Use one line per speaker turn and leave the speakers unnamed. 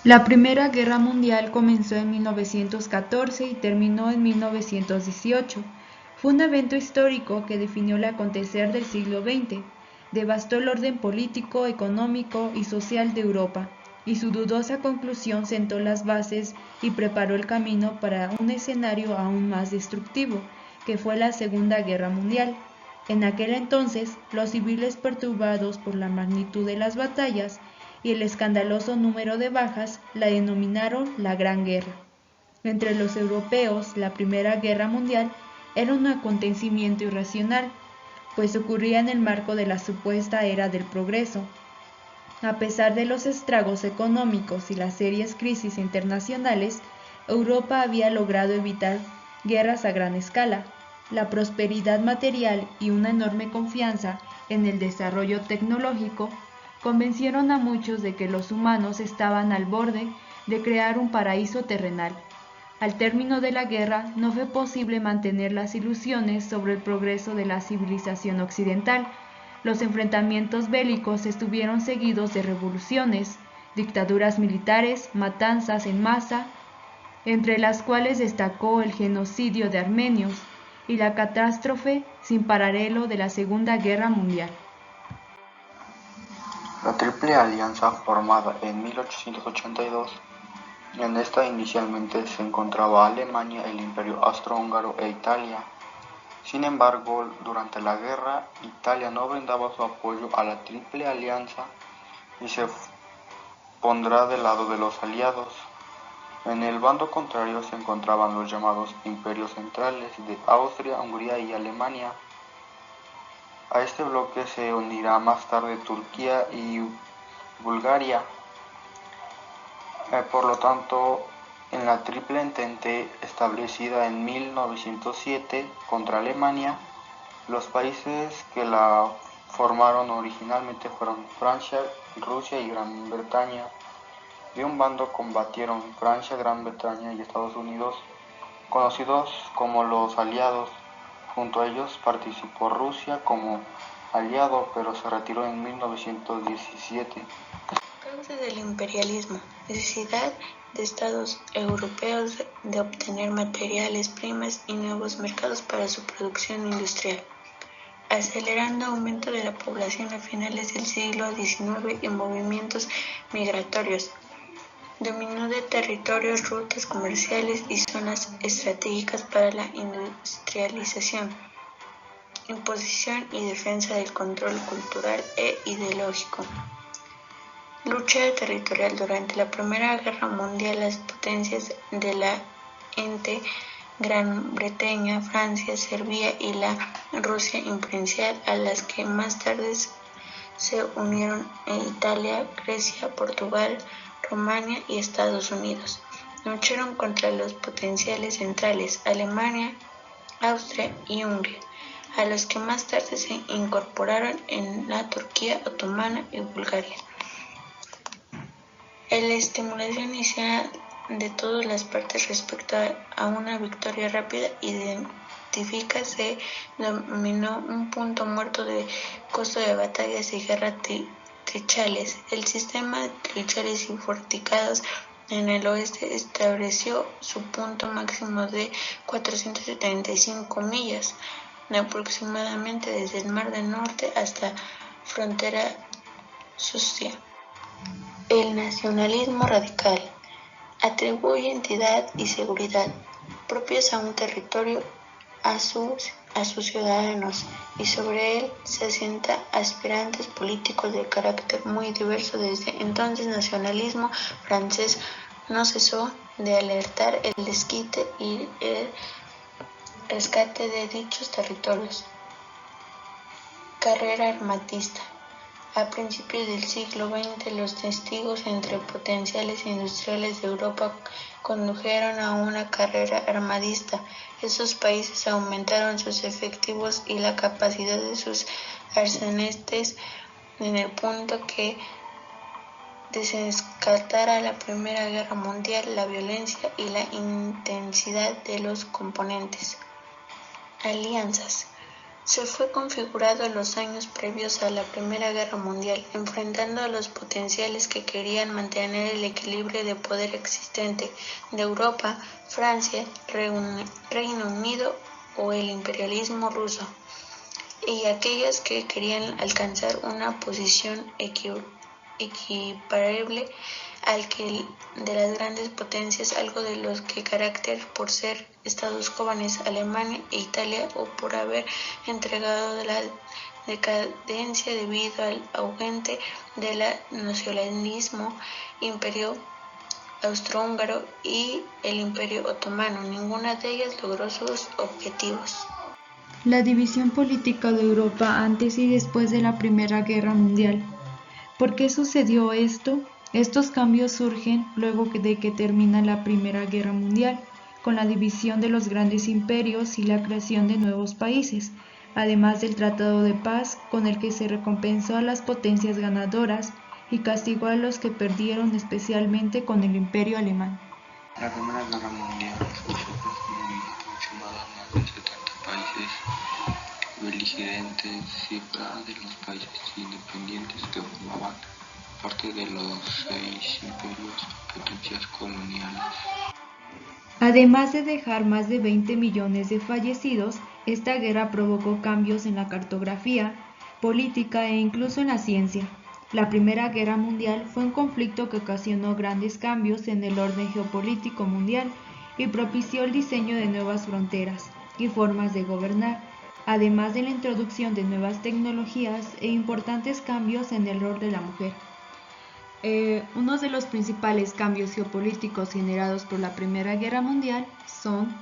La Primera Guerra Mundial comenzó en 1914 y terminó en 1918. Fue un evento histórico que definió el acontecer del siglo XX, devastó el orden político, económico y social de Europa, y su dudosa conclusión sentó las bases y preparó el camino para un escenario aún más destructivo, que fue la Segunda Guerra Mundial. En aquel entonces, los civiles, perturbados por la magnitud de las batallas y el escandaloso número de bajas, la denominaron la Gran Guerra. Entre los europeos, la Primera Guerra Mundial era un acontecimiento irracional, pues ocurría en el marco de la supuesta era del progreso. A pesar de los estragos económicos y las serias crisis internacionales, Europa había logrado evitar guerras a gran escala. La prosperidad material y una enorme confianza en el desarrollo tecnológico convencieron a muchos de que los humanos estaban al borde de crear un paraíso terrenal. Al término de la guerra, no fue posible mantener las ilusiones sobre el progreso de la civilización occidental. Los enfrentamientos bélicos estuvieron seguidos de revoluciones, dictaduras militares, matanzas en masa, entre las cuales destacó el genocidio de armenios y la catástrofe sin paralelo de la Segunda Guerra Mundial.
La Triple Alianza, formada en 1882, en esta inicialmente se encontraba Alemania, el Imperio Austrohúngaro e Italia. Sin embargo, durante la guerra, Italia no brindaba su apoyo a la Triple Alianza y se pondrá del lado de los aliados. En el bando contrario se encontraban los llamados imperios centrales de Austria, Hungría y Alemania. A este bloque se unirá más tarde Turquía y Bulgaria. Por lo tanto, en la Triple Entente establecida en 1907 contra Alemania, los países que la formaron originalmente fueron Francia, Rusia y Gran Bretaña. De un bando combatieron Francia, Gran Bretaña y Estados Unidos, conocidos como los aliados. Junto a ellos participó Rusia como aliado, pero se retiró en 1917.
Causa del imperialismo: necesidad de estados europeos de obtener materiales primas y nuevos mercados para su producción industrial, acelerando aumento de la población a finales del siglo XIX y movimientos migratorios. Dominio de territorios, rutas comerciales y zonas estratégicas para la industrialización. Imposición y defensa del control cultural e ideológico. Lucha territorial. Durante la Primera Guerra Mundial, las potencias de la Ente, Gran Bretaña, Francia, Serbia y la Rusia imperial, a las que más tarde se unieron Italia, Grecia, Portugal, Rumania y Estados Unidos, lucharon contra los potenciales centrales, Alemania, Austria y Hungría, a los que más tarde se incorporaron en la Turquía otomana y Bulgaria. La estimulación inicial de todas las partes respecto a una victoria rápida identifica se denominó un punto muerto de costo de batallas y guerra trichales. El sistema de trincheras y fortificados en el oeste estableció su punto máximo de 475 millas, aproximadamente desde el Mar del Norte hasta frontera sucia. El nacionalismo radical atribuye entidad y seguridad propias a un territorio a sus ciudadanos, y sobre él se asientan aspirantes políticos de carácter muy diverso. Desde entonces, el nacionalismo francés no cesó de alertar el desquite y el rescate de dichos territorios. Carrera armatista. A principios del siglo XX, los testigos entre potenciales industriales de Europa condujeron a una carrera armadista. Esos países aumentaron sus efectivos y la capacidad de sus arsenales en el punto que desencadenara la Primera Guerra Mundial. La violencia y la intensidad de los componentes. Alianzas. se fue configurado en los años previos a la Primera Guerra Mundial, enfrentando a los potenciales que querían mantener el equilibrio de poder existente de Europa, Francia, Reino Unido o el imperialismo ruso, y aquellos que querían alcanzar una posición equiparable al que de las grandes potencias, algo de los que carácter por ser estados jóvenes, Alemania e Italia, o por haber entregado de la decadencia debido al auge del nacionalismo, imperio austrohúngaro y el imperio otomano. Ninguna de ellas logró sus objetivos.
La división política de Europa antes y después de la Primera Guerra Mundial. ¿Por qué sucedió esto? Estos cambios surgen luego de que termina la Primera Guerra Mundial, con la división de los grandes imperios y la creación de nuevos países, además del Tratado de Paz, con el que se recompensó a las potencias ganadoras y castigó a los que perdieron, especialmente con el Imperio Alemán.
La Primera Guerra Mundial causó aproximadamente más de 70 países beligerantes, cifra de los países independientes que formaban parte de los 6 imperios o potencias coloniales.
Además de dejar más de 20 millones de fallecidos, esta guerra provocó cambios en la cartografía, política e incluso en la ciencia. La Primera Guerra Mundial fue un conflicto que ocasionó grandes cambios en el orden geopolítico mundial y propició el diseño de nuevas fronteras y formas de gobernar, además de la introducción de nuevas tecnologías e importantes cambios en el rol de la mujer. Uno de los principales cambios geopolíticos generados por la Primera Guerra Mundial son